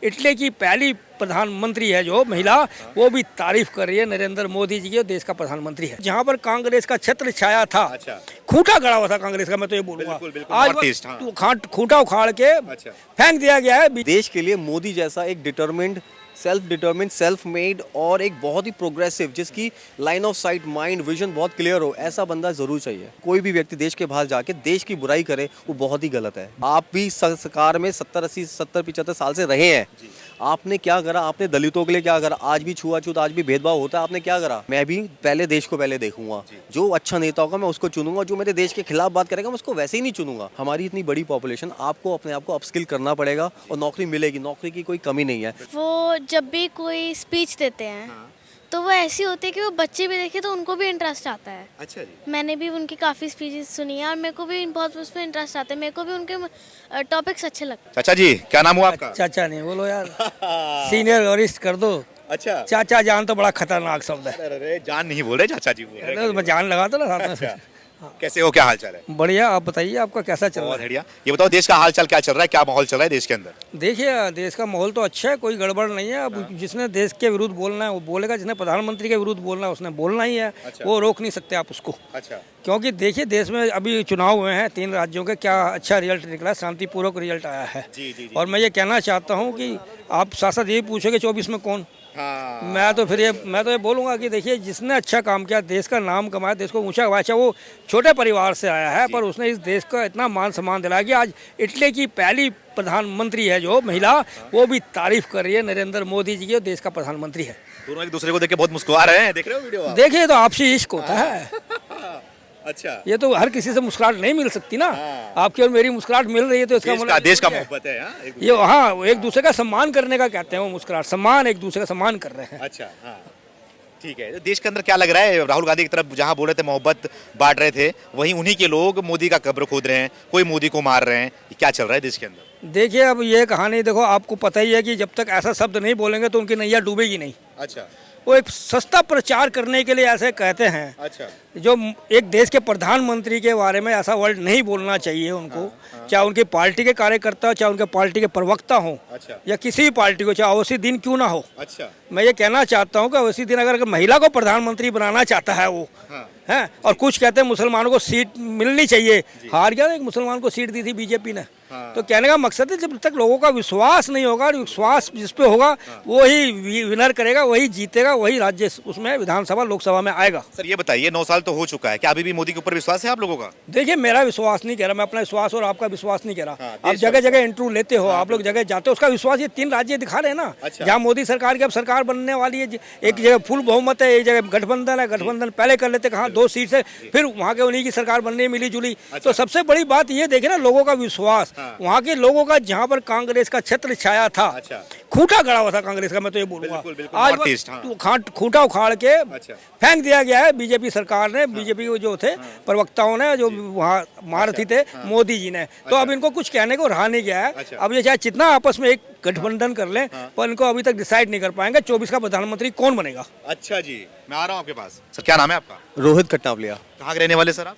Italy की पहली प्रधानमंत्री है जो महिला, वो भी तारीफ कर रही है नरेंद्र मोदी जी की, और देश का प्रधानमंत्री है। जहाँ पर कांग्रेस का छत्र छाया था, खूंटा गड़ा हुआ था कांग्रेस का, मैं तो ये बोलूंगा आज खूंटा उखाड़ के फेंक दिया गया है। देश के लिए मोदी जैसा एक सेल्फ डिटर्मिन्ड सेल्फ मेड और एक बहुत ही प्रोग्रेसिव, जिसकी line of site, mind, vision बहुत क्लियर हो, ऐसा बंदा जरूर चाहिए। कोई भी व्यक्ति देश के बाहर जाके देश की बुराई करे वो बहुत ही गलत है। आप भी सरकार में 70-80-70-75 साल से रहे हैं, आपने क्या करा? आपने दलितों के लिए क्या करा? आज भी छुआछूत, आज भी भेदभाव होता है, आपने क्या करा? मैं भी पहले देश को पहले देखूंगा, जो अच्छा नेता होगा मैं उसको चुनूंगा, जो मेरे देश के खिलाफ बात करेगा मैं उसको वैसे ही नहीं चुनूंगा। हमारी इतनी बड़ी पॉपुलेशन, आपको अपने आप को अपस्किल करना पड़ेगा और नौकरी मिलेगी, नौकरी की कोई कमी नहीं है। वो जब भी कोई स्पीच देते हैं तो वो ऐसी होती है कि वो बच्चे भी देखे तो उनको भी इंटरेस्ट आता है। अच्छा जी। मैंने भी उनकी काफ़ी स्पीचेस सुनी है और मेरे को भी बहुत उसमें इंटरेस्ट आता है, मेरे को भी उनके टॉपिक्स अच्छे लगते हैं। चाचा जी, क्या नाम हुआ आपका? चाचा नहीं बोलो यार, सीनियर वरिष्ठ कर दो। अच्छा, चाचा जान तो बड़ा खतरनाक शब्द है। अरे जान नहीं बोल रहे, चाचा जी बोल रहे। मैं जान लगा तो ना साथ में। कैसे हो, क्या हाल चाल है? बढ़िया, आप बताइए आपका कैसा चल रहा है? बढ़िया। ये बताओ देश का हाल चाल क्या चल रहा है, क्या माहौल चल रहा है देश के अंदर? देखिए देश का माहौल तो अच्छा है, कोई गड़बड़ नहीं है। अब जिसने देश के विरुद्ध बोलना है वो बोलेगा, जिसने प्रधानमंत्री के विरुद्ध बोलना है उसने बोलना ही है। वो रोक नहीं सकते आप उसको। अच्छा। क्योंकि देखिए देश में अभी चुनाव हुए हैं 3 राज्यों के, क्या अच्छा रिजल्ट निकला, शांतिपूर्वक रिजल्ट आया है। जी। और मैं ये कहना चाहता हूँ कि आप साथ यही पूछोगे 24 में कौन? हाँ। मैं तो ये बोलूँगा कि देखिए जिसने अच्छा काम किया, देश का नाम कमाया, देश को ऊंचा कमाया, वो छोटे परिवार से आया है पर उसने इस देश को इतना मान सम्मान दिलाया कि आज इटली की पहली प्रधानमंत्री है जो महिला, वो भी तारीफ कर रही है नरेंद्र मोदी जी की, और देश का प्रधानमंत्री है। दोनों एक दूसरे को देख के बहुत मुस्कुरा रहे हैं, देख रहे हो वीडियो? देखिए तो आपसी इश्क होता है। अच्छा, ये तो हर किसी से मुस्कुराहट नहीं मिल सकती ना। आपकी और मेरी मुस्कुराहट मिल रही है तो इसका मतलब देश का मोहब्बत है। ये हाँ, एक दूसरे का सम्मान करने का कहते हैं वो मुस्कुराहट, सम्मान, एक दूसरे का सम्मान कर रहे हैं। अच्छा, हाँ ठीक है। देश के अंदर क्या लग रहा है? राहुल गांधी की तरफ जहां बोल रहे थे मोहब्बत बांट रहे थे, वहीं उन्हीं के लोग मोदी का कब्र खोद रहे हैं, कोई मोदी को मार रहे हैं। क्या चल रहा है देश के अंदर? देखिए अब ये कहानी देखो, आपको पता ही है कि जब तक ऐसा शब्द नहीं बोलेंगे तो उनकी नैया डूबेगी नहीं। अच्छा। वो एक सस्ता प्रचार करने के लिए ऐसे कहते हैं। अच्छा। जो एक देश के प्रधानमंत्री के बारे में ऐसा वर्ड नहीं बोलना चाहिए उनको। चाहे उनकी पार्टी के कार्यकर्ता हो, चाहे उनके पार्टी के प्रवक्ता हो। अच्छा। या किसी भी पार्टी को, चाहे अवैसी दिन क्यों ना हो। अच्छा। मैं ये कहना चाहता हूँ कि अवैसी दिन अगर महिला को प्रधानमंत्री बनाना चाहता है वो है, और कुछ कहते हैं मुसलमानों को सीट मिलनी चाहिए, हार गया, एक मुसलमान को सीट दी थी बीजेपी ने। तो कहने का मकसद है जब तक लोगों का विश्वास नहीं होगा, विश्वास जिस पे होगा वही विनर करेगा, वही जीतेगा, वही राज्य उसमें विधानसभा लोकसभा में आएगा। सर ये बताइए, 9 साल तो हो चुका है, क्या अभी भी मोदी के ऊपर विश्वास है आप लोगों का? देखिए मेरा विश्वास नहीं कह रहा, मैं अपना विश्वास और आपका विश्वास नहीं कह रहा। आप जगह जगह इंटरव्यू लेते हो, आप लोग जगह जाते हो, उसका विश्वास ये 3 राज्य दिखा रहे हैं ना। जहाँ मोदी सरकार की अब सरकार बनने वाली है, एक जगह फुल बहुमत है, एक जगह गठबंधन है। गठबंधन पहले कर लेते, कहा 2 सीट से, फिर वहाँ के उन्हीं की सरकार बनने मिली जुली। तो सबसे बड़ी बात ये देखे ना, लोगों का विश्वास, वहाँ के लोगों का, जहाँ पर कांग्रेस का छत्र छाया था, खूंटा गड़ा हुआ था कांग्रेस का, मैं तो ये बोलूंगा आज खूंटा उखाड़ के फेंक दिया गया है बीजेपी सरकार ने। बीजेपी के जो थे प्रवक्ताओं ने, जो वहाँ महारथी थे मोदी जी ने। तो अब इनको कुछ कहने को रहा नहीं गया है। अब ये चाहे जितना आपस में एक गठबंधन कर लें, पर इनको अभी तक डिसाइड नहीं कर पाएंगे 24 का प्रधानमंत्री कौन बनेगा। अच्छा जी, मैं आ रहा हूँ आपके पास। सर क्या नाम है आपका? रोहित खट्टावलिया। कहाँ के रहने वाले सर आप?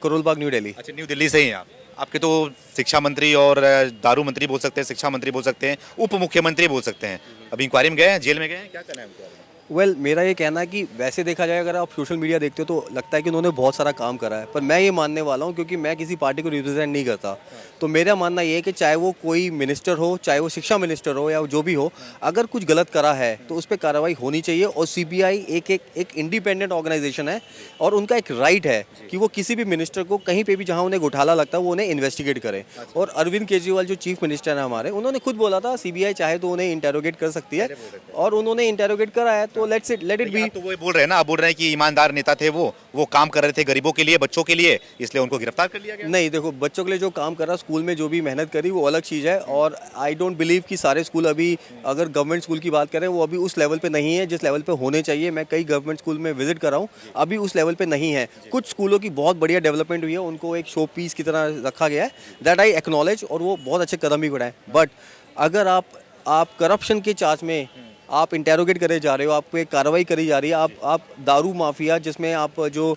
करोल बाग, न्यू दिल्ली। अच्छा, न्यू दिल्ली से ही हैं आप। आपके तो शिक्षा मंत्री और दारू मंत्री बोल सकते हैं, शिक्षा मंत्री बोल सकते हैं, उप मुख्यमंत्री बोल सकते हैं। अभी इंक्वायरी में गए हैं, जेल में गए हैं, क्या करना है उनको? मेरा ये कहना है कि वैसे देखा जाए, अगर आप सोशल मीडिया देखते हो तो लगता है कि उन्होंने बहुत सारा काम करा है, पर मैं ये मानने वाला हूँ, क्योंकि मैं किसी पार्टी को रिप्रेजेंट नहीं करता, तो मेरा मानना ये है कि चाहे वो कोई मिनिस्टर हो, चाहे वो शिक्षा मिनिस्टर हो या जो भी हो, अगर कुछ गलत करा है तो उस पर कार्रवाई होनी चाहिए। और सीबीआई एक इंडिपेंडेंट ऑर्गेनाइजेशन है और उनका एक राइट है कि वो किसी भी मिनिस्टर को कहीं पर भी जहाँ उन्हें घोटाला लगता है वो उन्हें इन्वेस्टिगेट करें। और अरविंद केजरीवाल जो चीफ मिनिस्टर है हमारे, उन्होंने खुद बोला था सीबीआई चाहे तो उन्हें इंटेरोगेट कर सकती है, और उन्होंने इंटेरोगेट करा है, तो लेट इट बी। तो वो बोल रहे हैं ना, आप बोल रहे हैं कि ईमानदार नेता थे वो काम कर रहे थे गरीबों के लिए, बच्चों के लिए, इसलिए उनको गिरफ्तार कर लिया गया। नहीं देखो, बच्चों के लिए जो काम कर रहा, स्कूल में जो भी मेहनत करी वो अलग चीज़ है। और आई डोंट बिलीव कि सारे स्कूल अभी, अगर गवर्नमेंट स्कूल की बात करें, वो अभी उस लेवल पे नहीं है जिस लेवल पे होने चाहिए। मैं कई गवर्नमेंट स्कूल में विजिट कर रहा हूँ, अभी उस लेवल पे नहीं है। कुछ स्कूलों की बहुत बढ़िया डेवलपमेंट हुई है, उनको एक शो पीस की तरह रखा गया है, दैट आई एक्नॉलेज, और वो बहुत अच्छे कदम भी उठाए। बट अगर आप करप्शन के चार्ज में आप इंटेरोगेट करे जा रहे हो, आप पे कार्रवाई करी जा रही है, आप दारू माफिया जिसमें आप जो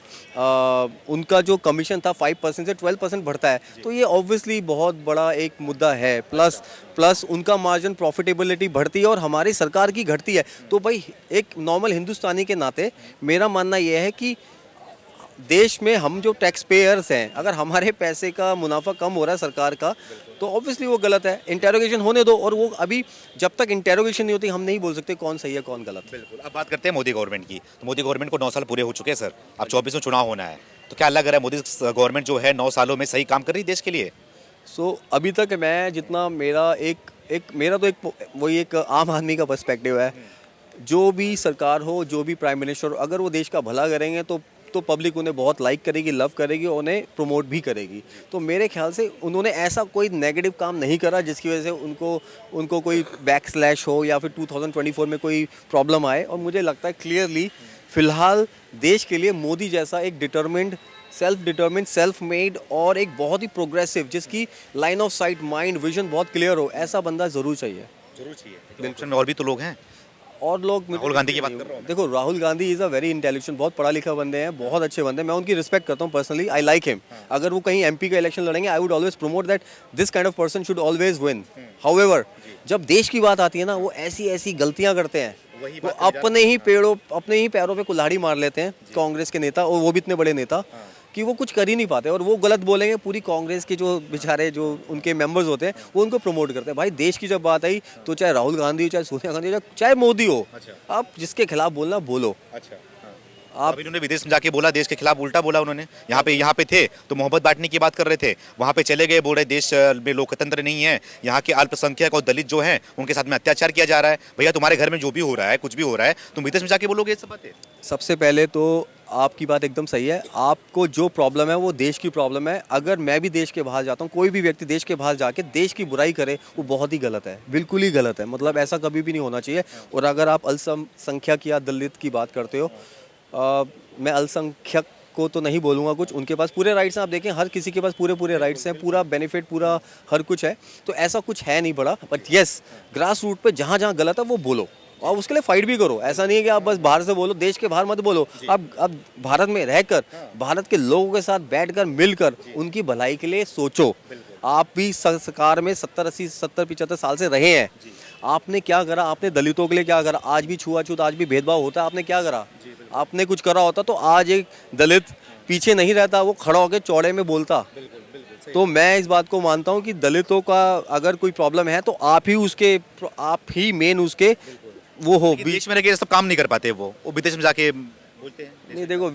उनका जो कमीशन था 5% से 12% बढ़ता है, तो ये ऑब्वियसली बहुत बड़ा एक मुद्दा है। प्लस उनका मार्जिन प्रॉफिटेबिलिटी बढ़ती है और हमारी सरकार की घटती है। तो भाई एक नॉर्मल हिंदुस्तानी के नाते मेरा मानना यह है कि देश में हम जो टैक्स पेयर्स हैं, अगर हमारे पैसे का मुनाफा कम हो रहा है सरकार का, तो ऑब्वियसली वो गलत है। इंटेरोगेशन होने दो, और वो अभी जब तक इंटेरोगेशन नहीं होती हम नहीं बोल सकते कौन सही है कौन गलत है। बिल्कुल। अब बात करते हैं मोदी गवर्नमेंट की। तो मोदी गवर्नमेंट को 9 साल पूरे हो चुके हैं सर, अब 24 में चुनाव होना है, तो क्या लग रहा है मोदी गवर्नमेंट जो है 9 सालों में सही काम कर रही है देश के लिए? सो अभी तक मैं जितना मेरा मेरा तो वही एक आम आदमी का पर्सपेक्टिव है, जो भी सरकार हो, जो भी प्राइम मिनिस्टर हो, अगर वो देश का भला करेंगे तो पब्लिक उन्हें बहुत लाइक करेगी, लव करेगी, उन्हें प्रमोट भी करेगी। तो मेरे ख्याल से उन्होंने ऐसा कोई नेगेटिव काम नहीं करा जिसकी वजह से उनको कोई बैक स्लैश हो या फिर 2024 में कोई प्रॉब्लम आए। और मुझे लगता है क्लियरली फ़िलहाल देश के लिए मोदी जैसा एक सेल्फ मेड और एक बहुत ही प्रोग्रेसिव, जिसकी line of site, mind, vision बहुत क्लियर हो, ऐसा बंदा ज़रूर चाहिए। जरूर चाहिए। ऑप्शन में और भी तो लोग हैं। और लोग, राहुल गांधी की बात कर रहा हूँ। देखो Rahul Gandhi is a very intelligent, बहुत पढ़ा लिखा बंदे हैं, बहुत अच्छे बंदे हैं, मैं उनकी रिस्पेक्ट करता हूँ पर्सनली, आई लाइक हिम। अगर वो कहीं एमपी का इलेक्शन लड़ेंगे, I would always promote that this kind of person should always win. However जब देश की बात आती है ना, वो ऐसी गलतियाँ करते हैं, वो अपने ही पैरों पे कुल्हाड़ी मार लेते हैं कांग्रेस के नेता, और वो भी इतने बड़े नेता कि वो कुछ कर ही नहीं पाते, और वो गलत बोलेंगे, पूरी कांग्रेस के जो बेचारे जो उनके मेंबर्स होते हैं वो उनको प्रमोट करते हैं। भाई देश की जब बात आई तो चाहे राहुल गांधी हो, चाहे सोनिया गांधी हो, चाहे मोदी हो, आप जिसके खिलाफ बोलना बोलो। आप इन्होंने विदेश में जाके बोला, देश के खिलाफ उल्टा बोला उन्होंने। यहाँ पे थे तो मोहब्बत बांटने की बात कर रहे थे, वहाँ पे चले गए, बोल रहे देश में लोकतंत्र नहीं है, यहाँ के अल्पसंख्यक और दलित जो हैं उनके साथ में अत्याचार किया जा रहा है। भैया तुम्हारे घर में जो भी हो रहा है, कुछ भी हो रहा है, तुम विदेश में जाके बोलोगे ये सब बातें? सबसे पहले तो आपकी बात एकदम सही है, आपको जो प्रॉब्लम है वो देश की प्रॉब्लम है। अगर मैं भी देश के बाहर जाता हूँ, कोई भी व्यक्ति देश के बाहर जाके देश की बुराई करे, वो बहुत ही गलत है, बिल्कुल ही गलत है। मतलब ऐसा कभी भी नहीं होना चाहिए। और अगर आप अल्पसंख्यक या दलित की बात करते हो, मैं अल्पसंख्यक को तो नहीं बोलूँगा कुछ, उनके पास पूरे राइट्स हैं। आप देखें हर किसी के पास पूरे राइट्स हैं, पूरा बेनिफिट, पूरा हर कुछ है, तो ऐसा कुछ है नहीं बड़ा। बट येस, ग्रास रूट पे जहाँ जहाँ गलत है वो बोलो, और उसके लिए फाइट भी करो। ऐसा नहीं है कि आप बस बाहर से बोलो, देश के बाहर मत बोलो। अब भारत में रहकर, भारत के लोगों के साथ बैठकर, मिलकर उनकी भलाई के लिए सोचो। आप भी सरकार में 70-75 साल से रहे हैं, आपने क्या करा? आपने दलितों के लिए क्या करा? आज भी छुआछूत, आज भी भेदभाव होता है, आपने क्या करा? आपने कुछ करा होता तो आज एक दलित पीछे नहीं रहता, वो खड़ा होकर चौड़े में बोलता। तो मैं इस बात को मानता हूँ कि दलितों का अगर कोई प्रॉब्लम है तो आप ही मेन उसके वो हो। देश में रह के सब काम नहीं कर पाते, वो विदेश में जाके बोलते हैं। नहीं देखो,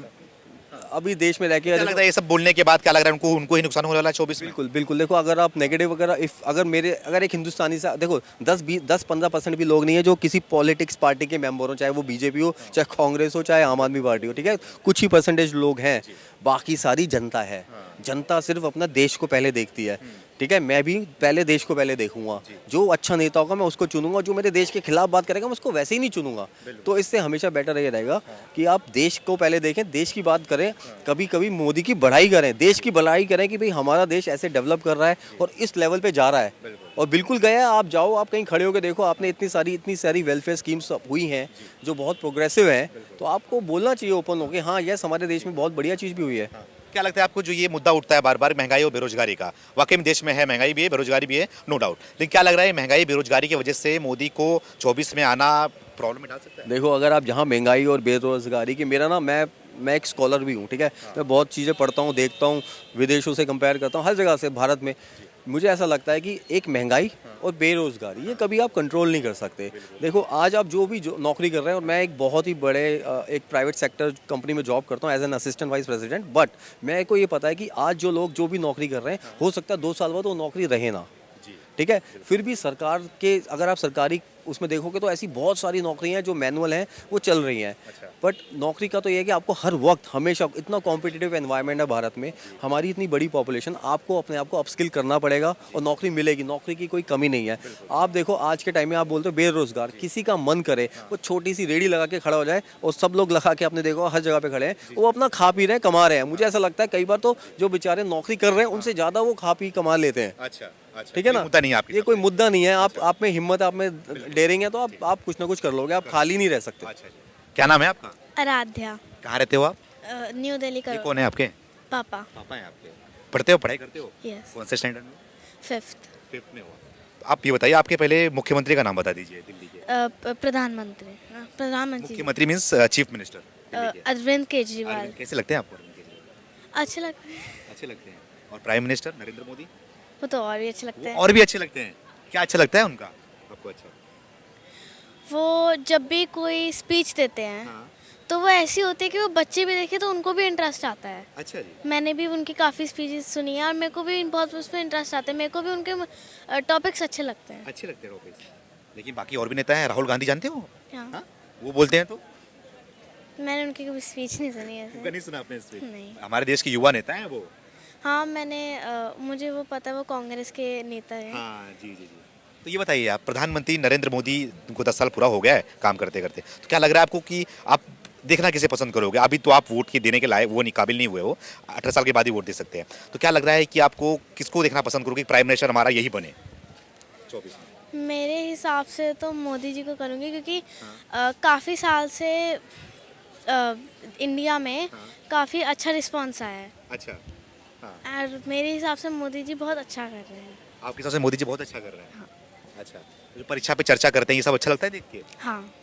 अभी देश में रह के क्या लगता है ये सब बोलने के बाद क्या लग रहा है उनको ही नुकसान होने वाला है 24 में? बिल्कुल। देखो अगर आप नेगेटिव अगर एक हिंदुस्तानी से देखो 10-15% भी लोग नहीं है जो किसी पॉलिटिक्स पार्टी के मेंबर हो, चाहे वो बीजेपी हो, चाहे कांग्रेस हो, चाहे आम आदमी पार्टी हो, ठीक है, कुछ ही परसेंटेज लोग हैं, बाकी सारी जनता है। जनता सिर्फ अपना देश को पहले देखती है, ठीक है। मैं भी पहले देश को पहले देखूंगा, जो अच्छा नेता होगा मैं उसको चुनूंगा, जो मेरे देश के खिलाफ बात करेगा मैं उसको वैसे ही नहीं चुनूंगा। तो इससे हमेशा बेटर ये रहेगा कि आप देश को पहले देखें, देश की बात करें, कभी कभी मोदी की बढ़ाई करें, देश की भलाई करें कि भाई हमारा देश ऐसे डेवलप कर रहा है और इस लेवल पे जा रहा है। और बिल्कुल गया, आप जाओ, आप कहीं खड़े होकर देखो, आपने इतनी सारी वेलफेयर स्कीम्स हुई हैं जो बहुत प्रोग्रेसिव हैं, तो आपको बोलना चाहिए ओपन होकर, हाँ यस हमारे देश में बहुत बढ़िया चीज़ भी हुई है। क्या लगता है आपको जो ये मुद्दा उठता है बार बार, महंगाई और बेरोजगारी का? वाकई में देश में है, महंगाई भी है, बेरोजगारी भी है, नो डाउट, लेकिन क्या लग रहा है महंगाई बेरोजगारी की वजह से मोदी को 24 में आना प्रॉब्लम में डाल सकता है? देखो अगर आप जहाँ महंगाई और बेरोजगारी की, मेरा ना मैं एक स्कॉलर भी हूँ, ठीक है, मैं बहुत चीज़ें पढ़ता हूँ, देखता हूँ, विदेशों से कंपेयर करता हूँ, हर जगह से भारत में। मुझे ऐसा लगता है कि एक महंगाई और बेरोज़गारी ये कभी आप कंट्रोल नहीं कर सकते। देखो आज आप जो नौकरी कर रहे हैं, और मैं एक बहुत ही बड़े एक प्राइवेट सेक्टर कंपनी में जॉब करता हूँ as an assistant vice president, but मेरे को ये पता है कि आज जो लोग जो भी नौकरी कर रहे हैं, हो सकता है 2 साल बाद वो नौकरी रहे ना, ठीक है। फिर भी सरकार के अगर आप सरकारी उसमें देखोगे तो ऐसी बहुत सारी नौकरियां जो मैनुअल हैं वो चल रही हैं। बट नौकरी का तो ये है कि आपको हर वक्त हमेशा, इतना कॉम्पिटिटिव एनवायरनमेंट है भारत में, हमारी इतनी बड़ी पॉपुलेशन, आपको अपने आप को अपस्किल करना पड़ेगा और नौकरी मिलेगी, नौकरी की कोई कमी नहीं है। आप देखो आज के टाइम में आप बोलते हो बेरोजगार, किसी का मन करे वो छोटी सी रेडी लगा के खड़ा हो जाए, और सब लोग लगा के आपने देखो हर जगह पे खड़े हैं, वो अपना खा पी रहे हैं, कमा रहे हैं। मुझे ऐसा लगता है कई बार तो जो बेचारे नौकरी कर रहे हैं उनसे ज़्यादा वो खा पी कमा लेते हैं। अच्छा। ठीक है ना, कोई मुद्दा नहीं है आपके ये कोई मुद्दा नहीं है। आप में हिम्मत, आप में डेयरिंग है तो आप कुछ ना कुछ कर लोगे, आप खाली नहीं रह सकते। अच्छा जी। क्या नाम है आपका? आराध्या, कहाँ रहते हो आप? न्यू दिल्ली ये करो कौन है आपके? पापा। पापा हैं आपके। पढ़ते हो, पढ़ाई करते हो? यस, कौन से स्टैंडर्ड में? 5th। 5th में हो। तो आप ये बताइए, आपके पहले मुख्यमंत्री का नाम बता दीजिए दिल्ली के। प्रधानमंत्री मुख्यमंत्री means chief minister. Arvind Kejriwal. कैसे लगते हैं आपको अरविंद केजरीवाल? अच्छे लगते हैं, अच्छे लगते हैं। और प्राइम मिनिस्टर नरेंद्र मोदी? वो तो और भी अच्छे लगते हैं। और भी अच्छे लगते हैं। क्या अच्छा लगता है उनका आपको? अच्छा, वो जब भी कोई स्पीच देते हैं तो वो ऐसी होती है कि वो बच्चे भी देखे तो उनको भी इंटरेस्ट आता है। अच्छा जी। मैंने भी उनकी काफ़ी स्पीचेस सुनी है और मेरे को भी बहुत उसमें इंटरेस्ट आता है। मेरे को भी उनके टॉपिक्स अच्छे लगते हैं। अच्छे लगते हैं टॉपिक्स। लेकिन बाकी और भी नेता हैं, राहुल गांधी जानते हो? हाँ, हाँ? वो बोलते हैं तो? मैंने उनकी कभी स्पीच नहीं सुनी ऐसे। नहीं सुना आपने स्पीच? नहीं। हमारे देश के युवा नेता हैं वो। हाँ, मुझे वो पता है, वो कांग्रेस के नेता हैं। हाँ जी जी जी। तो ये बताइए, आप प्रधानमंत्री नरेंद्र मोदी को 10 साल पूरा हो गया है काम करते करते, तो क्या लग रहा है आपको कि आप देखना किसे पसंद करोगे? अभी तो आप वोट के देने के लायक वो काबिल नहीं हुए हो, 18 साल के बाद ही वोट दे सकते हैं, तो क्या लग रहा है कि आपको किसको देखना पसंद करोगे? प्राइम मिनिस्टर हमारा यही बने 24 में। मेरे हिसाब से तो मोदी जी को करूँगी, क्योंकि काफ़ी साल से इंडिया में काफ़ी अच्छा रिस्पांस आया है अच्छा, और मेरे हिसाब से मोदी जी बहुत अच्छा कर रहे हैं। आपके हिसाब से मोदी जी बहुत अच्छा कर रहे हैं? अच्छा, जो परीक्षा पे चर्चा करते हैं ये सब अच्छा लगता है देख के? हाँ,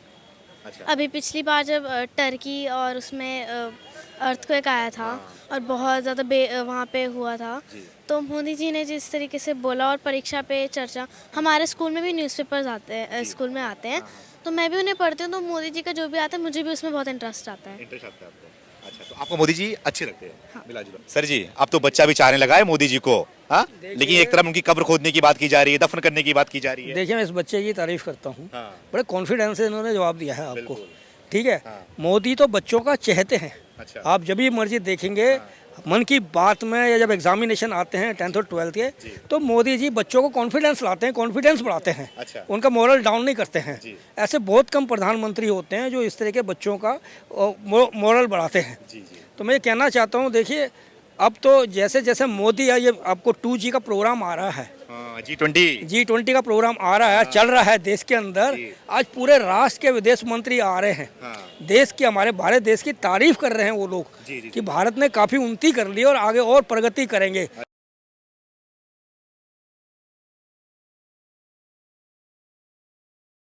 अच्छा। अभी पिछली बार जब टर्की और उसमें अर्थक्वेक आया था और बहुत ज़्यादा वहाँ पे हुआ था, तो मोदी जी ने जिस तरीके से बोला और परीक्षा पे चर्चा, हमारे स्कूल में भी न्यूज़पेपर्स आते हैं, स्कूल में आते हैं, तो मैं भी उन्हें पढ़ती हूँ, तो मोदी जी का जो भी आता है मुझे भी उसमें बहुत इंटरेस्ट आता है। इंटरेस्ट आता है आपको? अच्छा, तो आपको मोदी जी अच्छे लगते हैं? मिला जुला। सर जी, अब तो बच्चा भी चाहने लगा है मोदी जी को, हाँ? लेकिन एक तरफ उनकी कब्र खोदने की बात की जा रही है, दफन करने की बात की जा रही है। देखिए, मैं इस बच्चे की तारीफ करता हूँ, हाँ। बड़े कॉन्फिडेंस से इन्होंने जवाब दिया है आपको। बिल्कुल। ठीक है, हाँ। मोदी तो बच्चों का चहेते हैं। अच्छा। आप जब भी मर्जी देखेंगे, मन की बात में या जब एग्जामिनेशन आते हैं 10th और 12th के, तो मोदी जी बच्चों को कॉन्फिडेंस लाते हैं, कॉन्फिडेंस बढ़ाते हैं। अच्छा। उनका मोरल डाउन नहीं करते हैं। जी। ऐसे बहुत कम प्रधानमंत्री होते हैं जो इस तरह के बच्चों का मोरल बढ़ाते हैं। जी जी। तो मैं ये कहना चाहता हूँ, देखिए अब तो जैसे जैसे मोदी है, ये आपको 2G का प्रोग्राम आ रहा है, G20 का प्रोग्राम आ रहा है, चल रहा है देश के अंदर। आज पूरे राष्ट्र के विदेश मंत्री आ रहे हैं, देश की, हमारे भारत देश की तारीफ कर रहे हैं वो लोग कि भारत ने काफ़ी उन्नति कर ली और आगे और प्रगति करेंगे।